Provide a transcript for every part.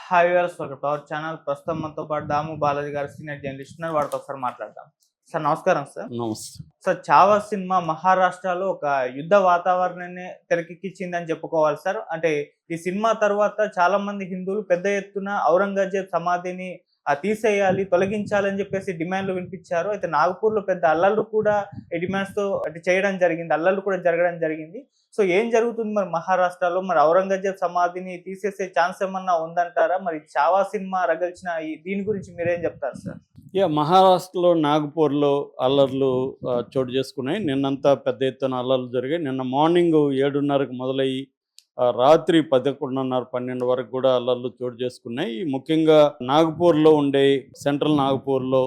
Hi viewers, welcome to our channel. ప్రస్తుతం మనతో పాటు దాము బాలాజీ గారు సీనియర్ జర్నలిస్ట్ ఉన్నారు. వారితో ఒకసారి మాట్లాడదాం. సార్ నమస్కారం. సార్ నమస్తే. సార్, చావా సినిమా మహారాష్ట్రలో ఒక యుద్ధ వాతావరణాన్ని తెరకెక్కించిందని చెప్పుకోవాలి సార్. అంటే ఈ సినిమా తర్వాత చాలా మంది హిందువులు పెద్ద ఎత్తున ఔరంగజేబ్ సమాధిని తీసేయాలి, తొలగించాలని చెప్పేసి డిమాండ్లు వినిపించారు. అయితే నాగపూర్లో పెద్ద అల్లర్లు కూడా ఈ డిమాండ్స్ తో చేయడం జరిగింది, అల్లర్లు కూడా జరగడం జరిగింది. సో ఏం జరుగుతుంది మరి మహారాష్ట్రలో? మరి ఔరంగజేబ్ సమాధిని తీసేసే ఛాన్స్ ఏమన్నా ఉందంటారా? మరి చావా సినిమా రగల్చిన దీని గురించి మీరేం చెప్తారు సార్? మహారాష్ట్రలో నాగపూర్లో అల్లర్లు చోటు చేసుకున్నాయి. నిన్నంతా పెద్ద ఎత్తున అల్లర్లు జరిగాయి. నిన్న మార్నింగ్ 7:30కు మొదలయ్యి రాత్రి 11:30, 12 వరకు కూడా అల్లర్లు చోటు చేసుకున్నాయి. ముఖ్యంగా నాగపూర్లో ఉండే సెంట్రల్ నాగపూర్లో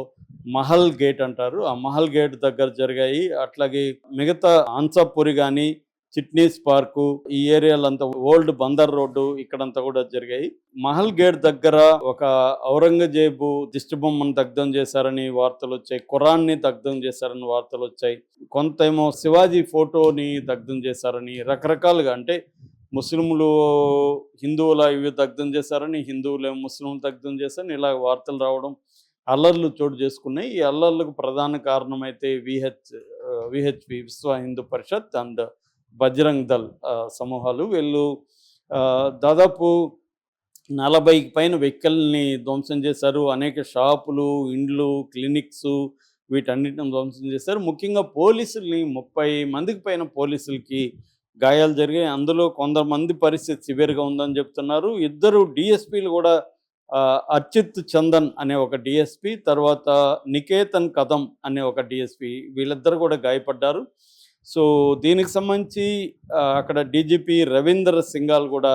మహల్ గేట్ అంటారు, ఆ మహల్ గేట్ దగ్గర జరిగాయి. అట్లాగే మిగతా హన్సాపురి కానీ, చిట్నీస్ పార్కు, ఈ ఏరియాలంతా ఓల్డ్ బందర్ రోడ్డు ఇక్కడంతా కూడా జరిగాయి. మహల్ గేట్ దగ్గర ఒక ఔరంగజేబు దిష్టిబొమ్మను దగ్ధం చేశారని వార్తలు వచ్చాయి, ఖురాన్ని దగ్ధం చేశారని వార్తలు వచ్చాయి. కొంతేమో శివాజీ ఫోటోని దగ్ధం చేశారని, రకరకాలుగా, అంటే ముస్లింలు హిందువుల ఇవి దగ్ధం చేశారని, హిందువులేమో ముస్లింలు దగ్ధం చేశారని ఇలా వార్తలు రావడం, అల్లర్లు చోటు చేసుకున్నాయి. ఈ అల్లర్లకు ప్రధాన కారణమైతే విహెచ్పి, విశ్వ హిందూ పరిషత్ అండ్ బజరంగ్ దళ్ సమూహాలు. వీళ్ళు దాదాపు 40కి పైన వెహికల్ని ధ్వంసం చేశారు. అనేక షాపులు, ఇండ్లు, క్లినిక్స్ వీటన్నిటిని ధ్వంసం చేశారు. ముఖ్యంగా పోలీసుల్ని 30 మందికి పైన పోలీసులకి గాయాలు జరిగాయి. అందులో కొంతమంది పరిస్థితి సివియర్గా ఉందని చెప్తున్నారు. 2 డిఎస్పీలు కూడా, అర్చిత్ చందన్ అనే ఒక డిఎస్పీ, తర్వాత నికేతన్ కదం అనే ఒక డిఎస్పీ, వీళ్ళిద్దరు కూడా గాయపడ్డారు. సో దీనికి సంబంధించి అక్కడ డీజీపీ రవీందర్ సింఘాల్ కూడా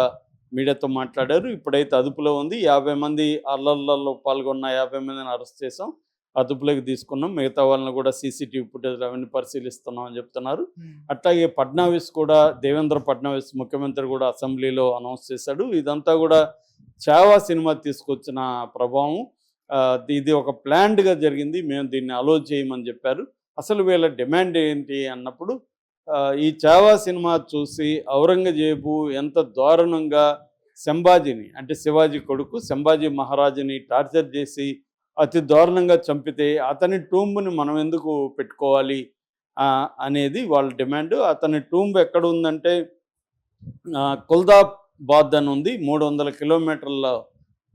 మీడియాతో మాట్లాడారు. ఇప్పుడైతే అదుపులో ఉంది. 50 మంది అల్లర్లలో పాల్గొన్న 50 మందిని అరెస్ట్ చేసాం, అదుపులోకి తీసుకున్నాం. మిగతా వాళ్ళని కూడా సీసీటీవీ ఫుటేజ్ అవన్నీ పరిశీలిస్తున్నాం అని చెప్తున్నారు. అట్లాగే ఫడ్నవీస్ కూడా, దేవేంద్ర ఫడ్నవీస్ ముఖ్యమంత్రి కూడా అసెంబ్లీలో అనౌన్స్ చేశాడు. ఇదంతా కూడా చావా సినిమా తీసుకొచ్చిన ప్రభావం. ఇది ఒక ప్లాన్డ్గా జరిగింది, మేము దీన్ని అలో చేయమని చెప్పారు. అసలు వీళ్ళ డిమాండ్ ఏంటి అన్నప్పుడు, ఈ చావా సినిమా చూసి ఔరంగజేబు ఎంత దారుణంగా సంభాజీని, అంటే శివాజీ కొడుకు సంభాజీ మహారాజుని టార్చర్ చేసి అతి దారుణంగా చంపితే అతని టూంబ్ని మనం ఎందుకు పెట్టుకోవాలి అనేది వాళ్ళ డిమాండ్. అతని టూంబ్ ఎక్కడ ఉందంటే కుల్దాబాద్ అని ఉంది. 300 కిలోమీటర్ల,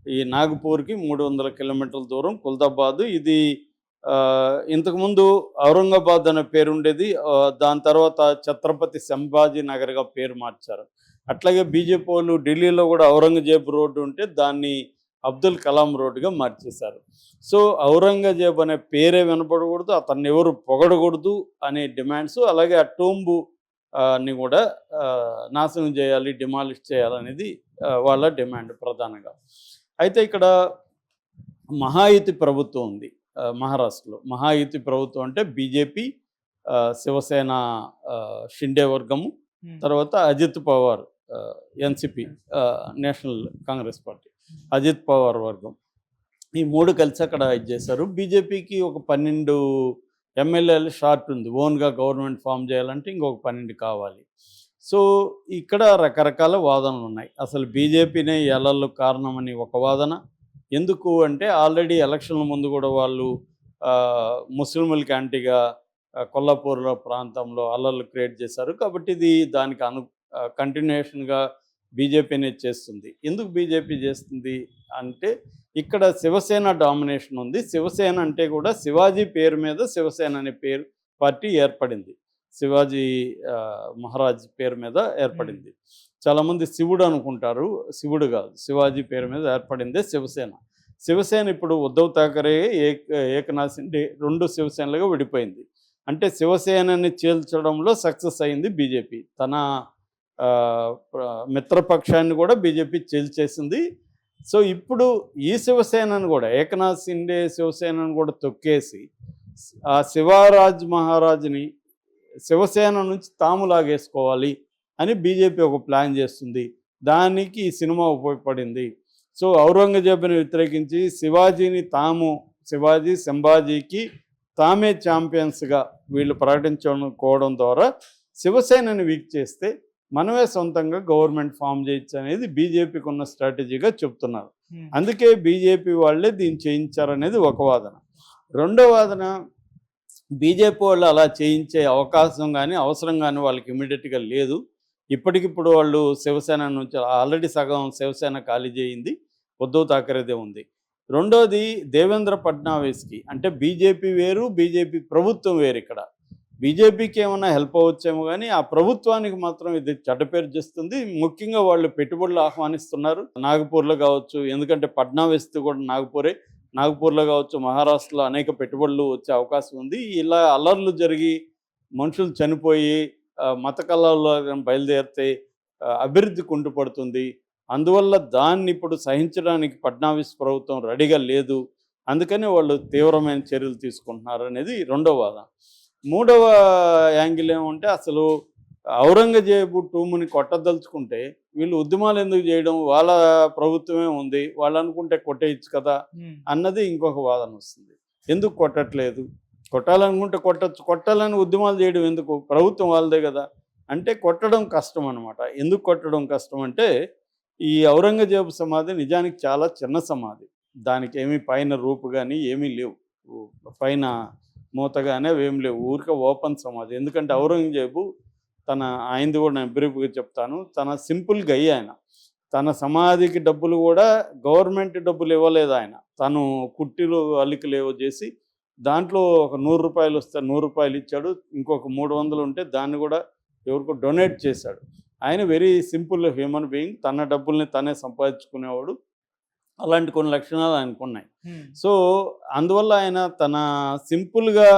ఈ నాగపూర్కి 300 కిలోమీటర్ల దూరం కుల్దాబాద్. ఇది ఇంతకుముందు ఔరంగాబాద్ అనే పేరు ఉండేది, దాని తర్వాత ఛత్రపతి సంభాజీ నగర్గా పేరు మార్చారు. అట్లాగే బీజేపీ వాళ్ళు ఢిల్లీలో కూడా ఔరంగజేబ్ రోడ్డు ఉంటే దాన్ని అబ్దుల్ కలాం రోడ్డుగా మార్చేశారు. సో ఔరంగజేబ్ అనే పేరే వినపడకూడదు, అతన్ని ఎవరు పొగడకూడదు అనే డిమాండ్స్, అలాగే ఆ టూంబు ని కూడా నాశనం చేయాలి, డిమాలిష్ చేయాలనేది వాళ్ళ డిమాండ్ ప్రధానంగా. అయితే ఇక్కడ మహాయుతి ప్రభుత్వం ఉంది మహారాష్ట్రలో. మహాయుతి ప్రభుత్వం అంటే బీజేపీ, శివసేన షిండే వర్గము, తర్వాత Ajit Pawar NCP, national Congress party, Ajit Pawar వర్గం, ఈ 3 కలిసి అక్కడ ఇది చేశారు. బీజేపీకి ఒక 12 ఎమ్మెల్యేలు షార్ట్ ఉంది. ఓన్గా గవర్నమెంట్ ఫామ్ చేయాలంటే ఇంకొక 12 కావాలి. సో ఇక్కడ రకరకాల వాదనలు ఉన్నాయి. అసలు బీజేపీనే ఎలర్లు కారణమని ఒక వాదన. ఎందుకు అంటే ఆల్రెడీ ఎలక్షన్ల ముందు కూడా వాళ్ళు ముస్లింలకి యాంటీగా కొల్లాపూర్లో ప్రాంతంలో అల్లర్లు క్రియేట్ చేశారు. కాబట్టి ఇది దానికి కంటిన్యూషన్గా బీజేపీనే చేస్తుంది. ఎందుకు బీజేపీ చేస్తుంది అంటే ఇక్కడ శివసేన డామినేషన్ ఉంది. శివసేన అంటే కూడా శివాజీ పేరు మీద శివసేన అనే పేరు పార్టీ ఏర్పడింది. శివాజీ మహారాజ్ పేరు మీద ఏర్పడింది. చాలామంది శివుడు అనుకుంటారు, శివుడు కాదు, శివాజీ పేరు మీద ఏర్పడిందే శివసేన. శివసేన ఇప్పుడు ఉద్ధవ్ ఠాకరే, ఏకనాథ్ షిండే 2 శివసేనలుగా విడిపోయింది. అంటే శివసేనని చీల్చడంలో సక్సెస్ అయింది బీజేపీ. తన మిత్రపక్షాన్ని కూడా బీజేపీ చీల్చేసింది. సో ఇప్పుడు ఈ శివసేనను కూడా, ఏకనాథ్ షిండే శివసేనను కూడా తొక్కేసి ఆ శివరాజ్ మహారాజ్ని శివసేన నుంచి తాము లాగేసుకోవాలి అని బీజేపీ ఒక ప్లాన్ చేస్తుంది. దానికి ఈ సినిమా ఉపయోగపడింది. సో ఔరంగజేబుని వ్యతిరేకించి శివాజీ సంభాజీకి తామే ఛాంపియన్స్గా వీళ్ళు ప్రకటించుకోవడం ద్వారా శివసేనని వీక్ చేస్తే మనమే సొంతంగా గవర్నమెంట్ ఫామ్ చేయొచ్చు అనేది బీజేపీకి ఉన్న స్ట్రాటజీగా చెప్తున్నారు. ఉమ్, అందుకే బీజేపీ వాళ్ళే దీన్ని చేయించారనేది ఒక వాదన. రెండో వాదన, బీజేపీ వాళ్ళు అలా చేయించే అవకాశం కానీ అవసరం కానీ వాళ్ళకి ఇమీడియట్గా లేదు. ఇప్పటికిప్పుడు వాళ్ళు శివసేన నుంచి ఆల్రెడీ సగం శివసేన ఖాళీ చేయింది, ఉద్ధవ్ ఠాకరేదే ఉంది. రెండోది దేవేంద్ర ఫడ్నవీస్కి, అంటే బీజేపీ వేరు, బీజేపీ ప్రభుత్వం వేరు. ఇక్కడ బీజేపీకి ఏమైనా హెల్ప్ అవ్వచ్చేమో కానీ ఆ ప్రభుత్వానికి మాత్రం ఇది చెడ్డ పేరు చేస్తుంది. ముఖ్యంగా వాళ్ళు పెట్టుబడులు ఆహ్వానిస్తున్నారు నాగపూర్లో కావచ్చు, ఎందుకంటే ఫడ్నవీస్ది కూడా నాగపూర్లో కావచ్చు, మహారాష్ట్రలో అనేక పెట్టుబడులు వచ్చే అవకాశం ఉంది. ఇలా అల్లర్లు జరిగి మనుషులు చనిపోయి మత కళల్లో బయలుదేరితే అభివృద్ధి కుంటుపడుతుంది. అందువల్ల దాన్ని ఇప్పుడు సహించడానికి ఫడ్నవీస్ ప్రభుత్వం రెడీగా లేదు. అందుకని వాళ్ళు తీవ్రమైన చర్యలు తీసుకుంటున్నారు అనేది రెండవ వాదన. మూడవ యాంగిల్ ఏమంటే, అసలు ఔరంగజేబు టూముని కొట్టదలుచుకుంటే వీళ్ళు ఉద్యమాలు ఎందుకు చేయడం, వాళ్ళ ప్రభుత్వమే ఉంది, వాళ్ళు అనుకుంటే కొట్టేయచ్చు కదా అన్నది ఇంకొక వాదన వస్తుంది. ఎందుకు కొట్టట్లేదు, కొట్టాలనుకుంటే కొట్టచ్చు, కొట్టాలని ఉద్యమాలు చేయడం ఎందుకు, ప్రభుత్వం వాళ్ళదే కదా అంటే కొట్టడం కష్టం అనమాట. ఎందుకు కొట్టడం కష్టం అంటే, ఈ ఔరంగజేబు సమాధి నిజానికి చాలా చిన్న సమాధి, దానికి ఏమీ పైన రూపు కానీ ఏమీ లేవు, పైన మూత కానీ అవి ఏమి లేవు, ఊరికే ఓపెన్ సమాధి. ఎందుకంటే ఔరంగజేబు ఆయనది కూడా నేను బ్రీఫ్గా చెప్తాను. తన సింపుల్గా ఆయన తన సమాధికి డబ్బులు కూడా గవర్నమెంట్ డబ్బులు ఇవ్వలేదు. ఆయన తను కుట్టిలు అల్లికలు ఏవో చేసి దాంట్లో ఒక 100 రూపాయలు వస్తే 100 రూపాయలు ఇచ్చాడు, ఇంకొక 300 ఉంటే దాన్ని కూడా ఎవరికో డొనేట్ చేశాడు. ఆయన వెరీ సింపుల్ హ్యూమన్ బీయింగ్, తన డబ్బుల్ని తనే సంపాదించుకునేవాడు. అలాంటి కొన్ని లక్షణాలు ఆయనకు ఉన్నాయి. సో అందువల్ల ఆయన తన సింపుల్గా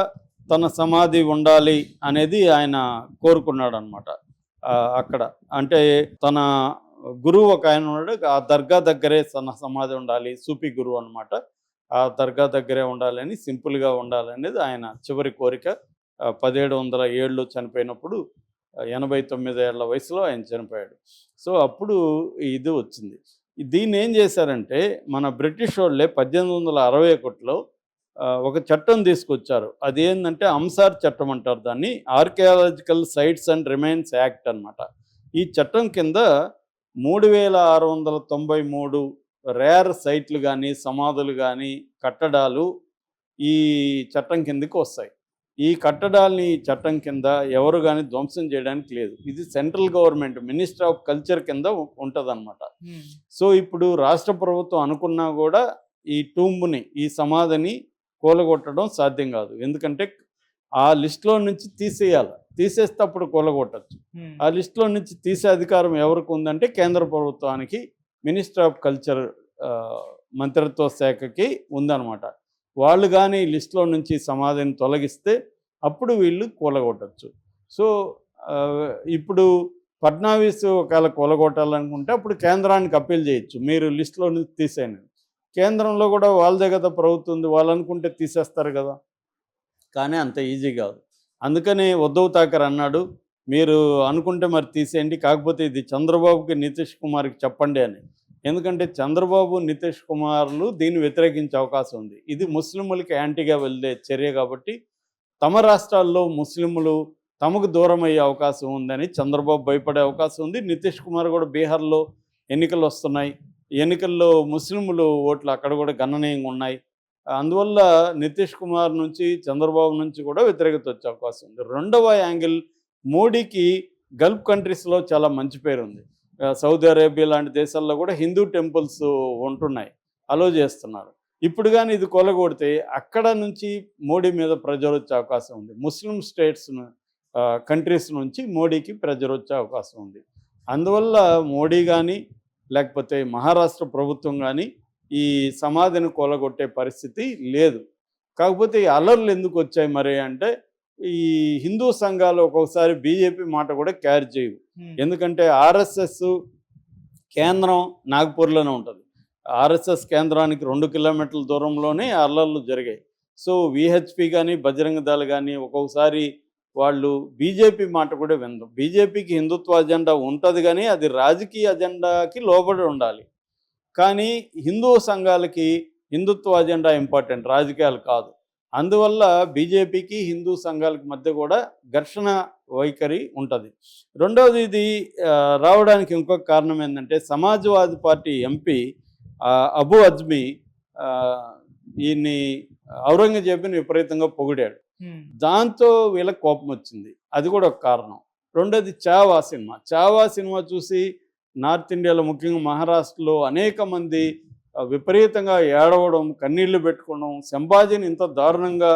తన సమాధి ఉండాలి అనేది ఆయన కోరుకున్నాడు అనమాట. అక్కడ అంటే తన గురువు ఒక ఆయన ఉన్నాడు, ఆ దర్గా దగ్గరే తన సమాధి ఉండాలి, సూఫీ గురువు అనమాట. ఆ దర్గా దగ్గరే ఉండాలని, సింపుల్గా ఉండాలనేది ఆయన చివరి కోరిక. 1707లో చనిపోయినప్పుడు 89 ఏళ్ల వయసులో ఆయన చనిపోయాడు. సో అప్పుడు ఇది వచ్చింది. దీన్ని ఏం చేశారంటే, మన బ్రిటిష్ వాళ్ళే 1861లో ఒక చట్టం తీసుకొచ్చారు. అదేంటంటే అంసార్ చట్టం అంటారు దాన్ని, archaeological sites and remains act అనమాట. ఈ చట్టం కింద 3693 రేర్ సైట్లు కానీ, సమాధులు కానీ, కట్టడాలు ఈ చట్టం కిందకి వస్తాయి. ఈ కట్టడాలని చట్టం కింద ఎవరు కానీ ధ్వంసం చేయడానికి లేదు. ఇది central government ministry of culture కింద ఉంటుందన్నమాట. సో ఇప్పుడు రాష్ట్ర ప్రభుత్వం అనుకున్నా కూడా ఈ టూంబ్ని, ఈ సమాధిని కూలగొట్టడం సాధ్యం కాదు. ఎందుకంటే ఆ లిస్టులో నుంచి తీసేస్తే అప్పుడు కూలగొట్టచ్చు. ఆ లిస్టులో నుంచి తీసే అధికారం ఎవరికి ఉందంటే కేంద్ర ప్రభుత్వానికి, మినిస్ట్రీ ఆఫ్ కల్చర్ మంత్రిత్వ శాఖకి ఉందన్నమాట. వాళ్ళు కానీ లిస్టులో నుంచి సమాధిని తొలగిస్తే అప్పుడు వీళ్ళు కూలగొట్టచ్చు. సో ఇప్పుడు ఫడ్నవీస్ ఒకవేళ కూలగొట్టాలనుకుంటే అప్పుడు కేంద్రానికి అప్పీల్ చేయొచ్చు, మీరు లిస్టులో నుంచి తీసేయండి. కేంద్రంలో కూడా వాళ్ళదే కదా ప్రభుత్వం ఉంది, వాళ్ళు అనుకుంటే తీసేస్తారు కదా. కానీ అంత ఈజీ కాదు. అందుకని ఉద్ధవ్ ఠాకరే అన్నాడు, మీరు అనుకుంటే మరి తీసేయండి, కాకపోతే ఇది చంద్రబాబుకి, నితీష్ కుమార్కి చెప్పండి అని. ఎందుకంటే చంద్రబాబు, నితీష్ కుమార్లు దీన్ని వ్యతిరేకించే అవకాశం ఉంది. ఇది ముస్లింలకి యాంటీగా వెళ్ళే చర్య కాబట్టి తమ రాష్ట్రాల్లో ముస్లింలు తమకు దూరం అయ్యే అవకాశం ఉందని చంద్రబాబు భయపడే అవకాశం ఉంది. నితీష్ కుమార్ కూడా బీహార్లో ఎన్నికలు వస్తున్నాయి, ఎన్నికల్లో ముస్లింలు ఓట్లు అక్కడ కూడా గణనీయంగా ఉన్నాయి. అందువల్ల నితీష్ కుమార్ నుంచి, చంద్రబాబు నుంచి కూడా వ్యతిరేకత వచ్చే అవకాశం ఉంది. రెండవ యాంగిల్, మోడీకి గల్ఫ్ కంట్రీస్లో చాలా మంచి పేరు ఉంది. సౌదీ అరేబియా లాంటి దేశాల్లో కూడా హిందూ టెంపుల్స్ ఉంటున్నాయి, అలో చేస్తున్నారు. ఇప్పుడు కానీ ఇది కొలగొడితే అక్కడ నుంచి మోడీ మీద ప్రెజర్ వచ్చే అవకాశం ఉంది. ముస్లిం స్టేట్స్ కంట్రీస్ నుంచి మోడీకి ప్రెజర్ వచ్చే అవకాశం ఉంది. అందువల్ల మోడీ కానీ లేకపోతే మహారాష్ట్ర ప్రభుత్వం కానీ ఈ సమాధిని కూలగొట్టే పరిస్థితి లేదు. కాకపోతే ఈ అల్లర్లు ఎందుకు వచ్చాయి మరి అంటే, ఈ హిందూ సంఘాలు ఒక్కొక్కసారి బీజేపీ మాట కూడా క్యారీ చేయవు. ఎందుకంటే ఆర్ఎస్ఎస్ కేంద్రం నాగ్పూర్లోనే ఉంటుంది. ఆర్ఎస్ఎస్ కేంద్రానికి 2 కిలోమీటర్ల దూరంలోనే అల్లర్లు జరిగాయి. సో విహెచ్పి కానీ, బజరంగ దళ్ కానీ ఒక్కొక్కసారి వాళ్ళు బీజేపీ మాట కూడా వినరు. బీజేపీకి హిందుత్వ అజెండా ఉంటుంది కానీ అది రాజకీయ అజెండాకి లోబడి ఉండాలి. కానీ హిందూ సంఘాలకి హిందుత్వ అజెండా ఇంపార్టెంట్, రాజకీయాలు కాదు. అందువల్ల బీజేపీకి హిందూ సంఘాలకు మధ్య కూడా ఘర్షణ వైఖరి ఉంటుంది. రెండవది ఇది రావడానికి ఇంకొక కారణం ఏంటంటే Samajwadi party MP Abu Azmi ఈయన్ని ఔరంగజేబుని విపరీతంగా పొగిడాడు. దాంతో వీళ్ళకి కోపం వచ్చింది, అది కూడా ఒక కారణం. రెండోది చావా సినిమా చూసి నార్త్ ఇండియాలో ముఖ్యంగా మహారాష్ట్రలో అనేక మంది విపరీతంగా ఏడవడం, కన్నీళ్లు పెట్టుకోవడం, సంభాజీని ఇంత దారుణంగా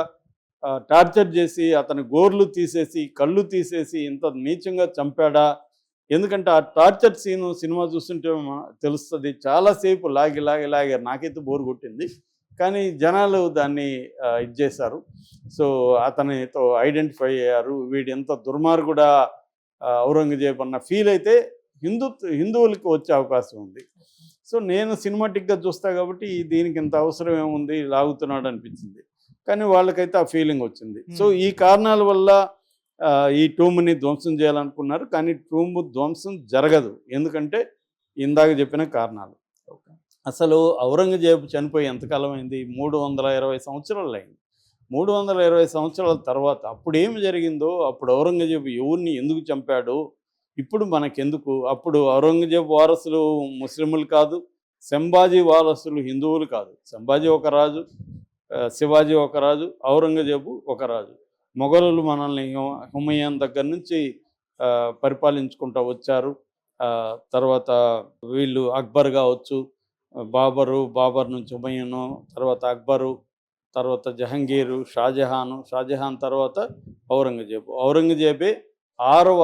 టార్చర్ చేసి అతని గోర్లు తీసేసి కళ్ళు తీసేసి ఇంత నీచంగా చంపాడా, ఎందుకంటే ఆ టార్చర్ సినిమా చూస్తుంటే తెలుస్తుంది. చాలాసేపు లాగి నాకైతే బోరు కొట్టింది, కానీ జనాలు దాన్ని ఇది చేశారు. సో అతనితో ఐడెంటిఫై అయ్యారు, వీడు ఎంత దుర్మార్గుడా ఔరంగజేబు అన్న ఫీల్ అయితే హిందువులకి వచ్చే అవకాశం ఉంది. సో నేను సినిమాటిక్గా చూస్తా కాబట్టి దీనికి ఇంత అవసరం ఏముంది, లాగుతున్నాడు అనిపించింది. కానీ వాళ్ళకైతే ఆ ఫీలింగ్ వచ్చింది. సో ఈ కారణాల వల్ల ఈ టూమ్ని ధ్వంసం చేయాలనుకున్నారు, కానీ టూమ్ ధ్వంసం జరగదు. ఎందుకంటే ఇందాక చెప్పిన కారణాలు. అసలు ఔరంగజేబు చనిపోయి ఎంతకాలం అయింది? 320 సంవత్సరాలు అయింది. 320 సంవత్సరాల తర్వాత అప్పుడు ఏమి జరిగిందో, అప్పుడు ఔరంగజేబు ఎవరిని ఎందుకు చంపాడో ఇప్పుడు మనకెందుకు. అప్పుడు ఔరంగజేబు వారసులు ముస్లింలు కాదు, సంభాజీ వారసులు హిందువులు కాదు. సంభాజీ ఒక రాజు, శివాజీ ఒక రాజు, ఔరంగజేబు ఒక రాజు. మొఘలులు మనల్ని హుమయూన్ దగ్గర నుంచి పరిపాలించుకుంటూ వచ్చారు. తర్వాత వీళ్ళు అక్బర్ కావచ్చు, బాబర్ నుంచి హుమయూను, తర్వాత అక్బరు, తర్వాత జహంగీరు, షాజహాన్ తర్వాత ఔరంగజేబే 6వ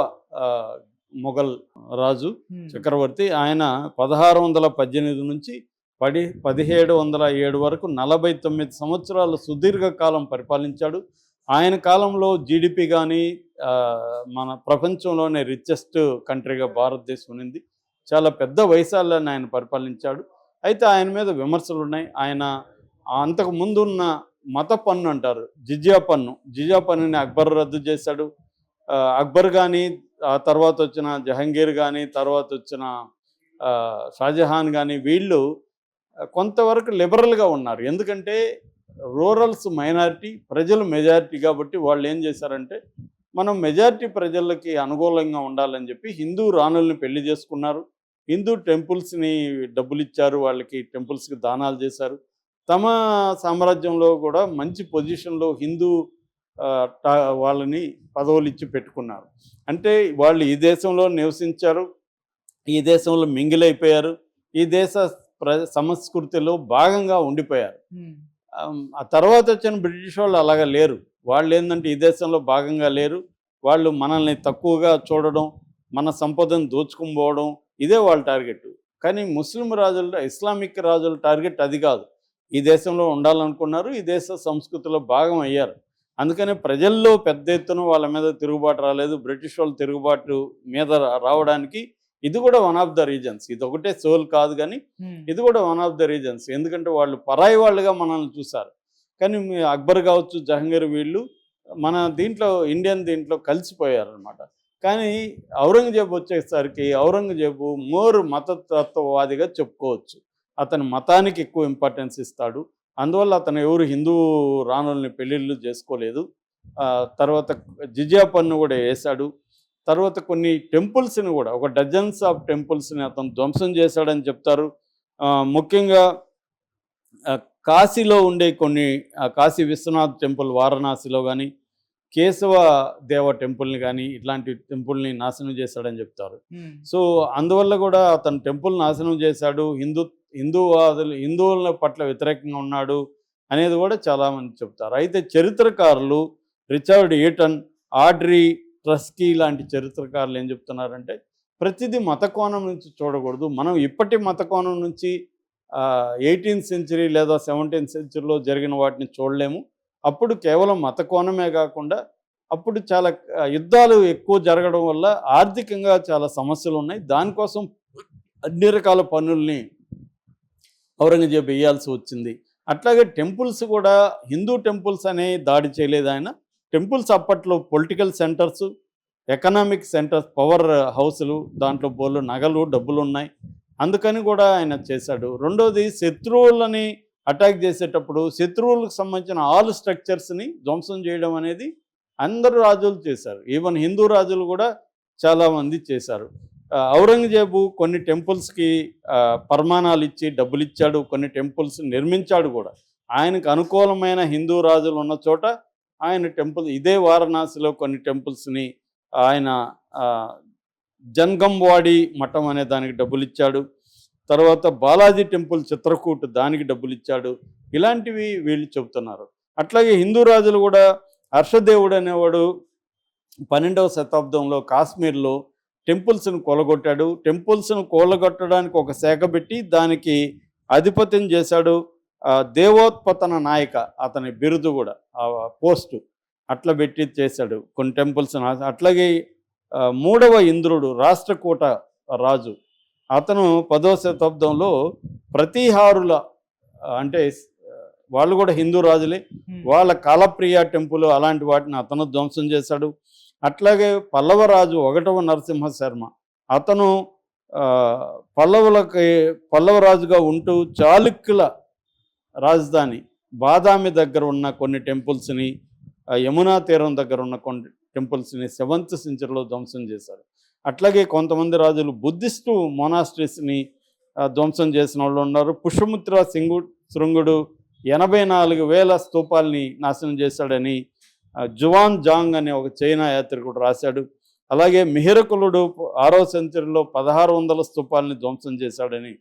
మొఘల్ రాజు చక్రవర్తి. ఆయన 1618 నుంచి 1707 వరకు 49 సంవత్సరాలు సుదీర్ఘకాలం పరిపాలించాడు. ఆయన కాలంలో జీడిపి కానీ మన ప్రపంచంలోనే రిచెస్ట్ కంట్రీగా భారతదేశం ఉన్నింది. చాలా పెద్ద వయసాలని ఆయన పరిపాలించాడు. అయితే ఆయన మీద విమర్శలు ఉన్నాయి. ఆయన అంతకు ముందున్న మత పన్ను అంటారు, జిజియా పన్నుని అక్బర్ రద్దు చేశాడు. అక్బర్ కానీ, ఆ తర్వాత వచ్చిన జహంగీర్ కానీ, తర్వాత వచ్చిన షాజహాన్ కానీ వీళ్ళు కొంతవరకు లిబరల్గా ఉన్నారు. ఎందుకంటే రూరల్స్ మైనారిటీ, ప్రజలు మెజారిటీ కాబట్టి వాళ్ళు ఏం చేశారంటే మనం మెజారిటీ ప్రజలకి అనుకూలంగా ఉండాలని చెప్పి హిందూ రాణుల్ని పెళ్లి చేసుకున్నారు. హిందూ టెంపుల్స్ని డబ్బులు ఇచ్చారు, వాళ్ళకి టెంపుల్స్కి దానాలు చేశారు. తమ సామ్రాజ్యంలో కూడా మంచి పొజిషన్లో హిందూ వాళ్ళని పదవులు ఇచ్చి పెట్టుకున్నారు. అంటే వాళ్ళు ఈ దేశంలో నివసించారు, ఈ దేశంలో మింగిలైపోయారు, ఈ దేశ సంస్కృతిలో భాగంగా ఉండిపోయారు. ఆ తర్వాత వచ్చిన బ్రిటిష్ వాళ్ళు అలాగా లేరు. వాళ్ళు ఏంటంటే ఈ దేశంలో భాగంగా లేరు, వాళ్ళు మనల్ని తక్కువగా చూడడం, మన సంపదను దోచుకుపోవడం, ఇదే వాళ్ళ టార్గెట్. కానీ ముస్లిం రాజుల, ఇస్లామిక్ రాజుల టార్గెట్ అది కాదు. ఈ దేశంలో ఉండాలనుకున్నారు, ఈ దేశ సంస్కృతిలో భాగం అయ్యారు. అందుకనే ప్రజల్లో పెద్ద ఎత్తున వాళ్ళ మీద తిరుగుబాటు రాలేదు. బ్రిటిష్ వాళ్ళు తిరుగుబాటు మీద రావడానికి ఇది కూడా వన్ ఆఫ్ ద రీజన్స్. ఇది ఒకటే సోల్ కాదు, కానీ ఇది కూడా వన్ ఆఫ్ ద రీజన్స్. ఎందుకంటే వాళ్ళు పరాయి వాళ్ళుగా మనల్ని చూశారు. కానీ అక్బర్ కావచ్చు, జహంగీర్ వీళ్ళు మన ఇండియన్ దీంట్లో కలిసిపోయారు అనమాట. కానీ ఔరంగజేబు వచ్చేసరికి ఔరంగజేబు మోర్ మతతత్వవాదిగా చెప్పుకోవచ్చు. అతని మతానికి ఎక్కువ ఇంపార్టెన్స్ ఇస్తాడు. అందువల్ల అతను ఎవరు హిందూ రాణుల్ని పెళ్ళిళ్ళు చేసుకోలేదు. తర్వాత జిజియా పన్ను కూడా వేశాడు. తర్వాత కొన్ని టెంపుల్స్ని కూడా, ఒక డజన్స్ ఆఫ్ టెంపుల్స్ని అతను ధ్వంసం చేశాడని చెప్తారు. ముఖ్యంగా కాశీలో ఉండే కొన్ని, కాశీ విశ్వనాథ్ టెంపుల్ వారణాసిలో కానీ, కేశవ దేవ టెంపుల్ని కానీ, ఇట్లాంటి టెంపుల్ని నాశనం చేశాడని చెప్తారు. సో అందువల్ల కూడా అతను టెంపుల్ నాశనం చేశాడు, హిందువుల పట్ల వ్యతిరేకంగా ఉన్నాడు అనేది కూడా చాలామంది చెప్తారు. అయితే చరిత్రకారులు రిచర్డ్ ఈటన్, ఆడ్రీ ట్రస్కీ లాంటి చరిత్రకారులు ఏం చెప్తున్నారంటే ప్రతిదీ మత కోణం నుంచి చూడకూడదు. మనం ఇప్పటి మత కోణం నుంచి 18th సెంచరీ లేదా 17th సెంచరీలో జరిగిన వాటిని చూడలేము. అప్పుడు కేవలం మత కోణమే కాకుండా అప్పుడు చాలా యుద్ధాలు ఎక్కువ జరగడం వల్ల ఆర్థికంగా చాలా సమస్యలు ఉన్నాయి. దానికోసం అన్ని రకాల పన్నుల్ని ఔరంగజేబు వేయాల్సి వచ్చింది. అట్లాగే టెంపుల్స్ కూడా, హిందూ టెంపుల్స్ అనే దాడి చేయలేదు ఆయన. టెంపుల్స్ అప్పట్లో political centres, economic centres, power హౌస్లు, దాంట్లో బోళ్ళు నగలు, డబ్బులు ఉన్నాయి. అందుకని కూడా ఆయన చేశాడు. రెండోది శత్రువులని అటాక్ చేసేటప్పుడు శత్రువులకు సంబంధించిన ఆల్ స్ట్రక్చర్స్ని ధ్వంసం చేయడం అనేది అందరు రాజులు చేశారు. ఈవెన్ హిందూ రాజులు కూడా చాలామంది చేశారు. ఔరంగజేబు కొన్ని టెంపుల్స్కి పరమాణాలు ఇచ్చి డబ్బులు ఇచ్చాడు, కొన్ని టెంపుల్స్ నిర్మించాడు కూడా. ఆయనకు అనుకూలమైన హిందూ రాజులు ఉన్న చోట ఆయన టెంపుల్, ఇదే వారణాసిలో కొన్ని టెంపుల్స్ని ఆయన జన్గంవాడి మఠం అనే దానికి డబ్బులు ఇచ్చాడు. తర్వాత బాలాజీ టెంపుల్ చిత్రకూట్ దానికి డబ్బులు ఇచ్చాడు. ఇలాంటివి వీళ్ళు చెబుతున్నారు. అట్లాగే హిందూ రాజులు కూడా హర్షదేవుడు అనేవాడు 12వ శతాబ్దంలో కాశ్మీర్లో టెంపుల్స్ను కూలగొట్టాడు. టెంపుల్స్ను కూలగొట్టడానికి ఒక శాఖ పెట్టి దానికి ఆధిపత్యం చేశాడు. దేవోత్పతన నాయక అతని బిరుదు కూడా, ఆ పోస్టు అట్లా పెట్టి చేశాడు కొన్ని టెంపుల్స్. అట్లాగే 3వ ఇంద్రుడు రాష్ట్రకూట రాజు, అతను 10వ శతాబ్దంలో ప్రతిహారుల అంటే వాళ్ళు కూడా హిందూ రాజులే, వాళ్ళ కాలప్రియ టెంపుల్ అలాంటి వాటిని అతను ధ్వంసం చేశాడు. అట్లాగే పల్లవరాజు 1వ నరసింహ శర్మ, అతను పల్లవరాజుగా ఉంటూ చాళుక్యుల రాజధాని బాదామి దగ్గర ఉన్న కొన్ని టెంపుల్స్ని, యమునా తీరం దగ్గర ఉన్న కొన్ని టెంపుల్స్ని 7th సెంచరీలో ధ్వంసం చేశారు. అట్లాగే కొంతమంది రాజులు బుద్ధిస్టు మొనాస్ట్రీస్ని ధ్వంసం చేసిన వాళ్ళు ఉన్నారు. పుష్యమిత్ర శృంగుడు 84,000 స్తూపాల్ని నాశనం చేశాడని జువాన్ జాంగ్ అనే ఒక చైనా యాత్రికుడు రాశాడు. అలాగే మిహిరకులుడు 6వ సెంచరీలో 1600 స్తూపాలని ధ్వంసం చేశాడని